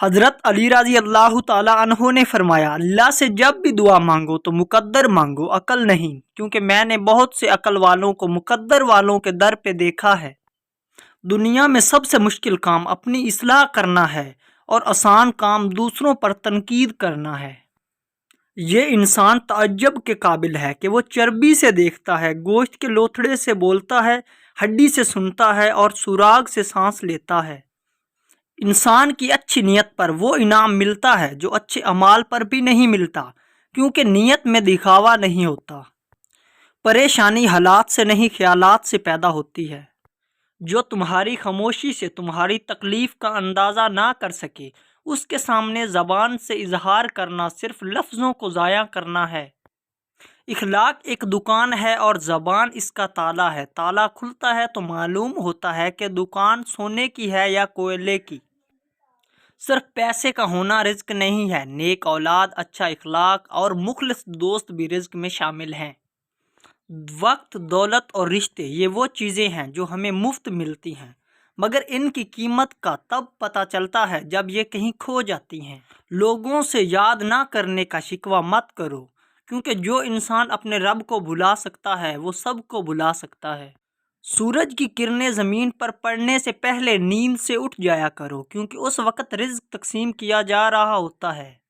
حضرت علی رضی اللہ تعالیٰ عنہ نے فرمایا، اللہ سے جب بھی دعا مانگو تو مقدر مانگو، عقل نہیں، کیونکہ میں نے بہت سے عقل والوں کو مقدر والوں کے در پہ دیکھا ہے۔ دنیا میں سب سے مشکل کام اپنی اصلاح کرنا ہے اور آسان کام دوسروں پر تنقید کرنا ہے۔ یہ انسان تعجب کے قابل ہے کہ وہ چربی سے دیکھتا ہے، گوشت کے لوتھڑے سے بولتا ہے، ہڈی سے سنتا ہے اور سراغ سے سانس لیتا ہے۔ انسان کی اچھی نیت پر وہ انعام ملتا ہے جو اچھے اعمال پر بھی نہیں ملتا، کیونکہ نیت میں دکھاوا نہیں ہوتا۔ پریشانی حالات سے نہیں، خیالات سے پیدا ہوتی ہے۔ جو تمہاری خاموشی سے تمہاری تکلیف کا اندازہ نہ کر سکے، اس کے سامنے زبان سے اظہار کرنا صرف لفظوں کو ضائع کرنا ہے۔ اخلاق ایک دکان ہے اور زبان اس کا تالا ہے۔ تالا کھلتا ہے تو معلوم ہوتا ہے کہ دکان سونے کی ہے یا کوئلے کی۔ صرف پیسے کا ہونا رزق نہیں ہے، نیک اولاد، اچھا اخلاق اور مخلص دوست بھی رزق میں شامل ہیں۔ وقت، دولت اور رشتے، یہ وہ چیزیں ہیں جو ہمیں مفت ملتی ہیں، مگر ان کی قیمت کا تب پتہ چلتا ہے جب یہ کہیں کھو جاتی ہیں۔ لوگوں سے یاد نہ کرنے کا شکوہ مت کرو، کیونکہ جو انسان اپنے رب کو بھلا سکتا ہے وہ سب کو بھلا سکتا ہے۔ سورج کی کرنیں زمین پر پڑنے سے پہلے نیند سے اٹھ جایا کرو، کیونکہ اس وقت رزق تقسیم کیا جا رہا ہوتا ہے۔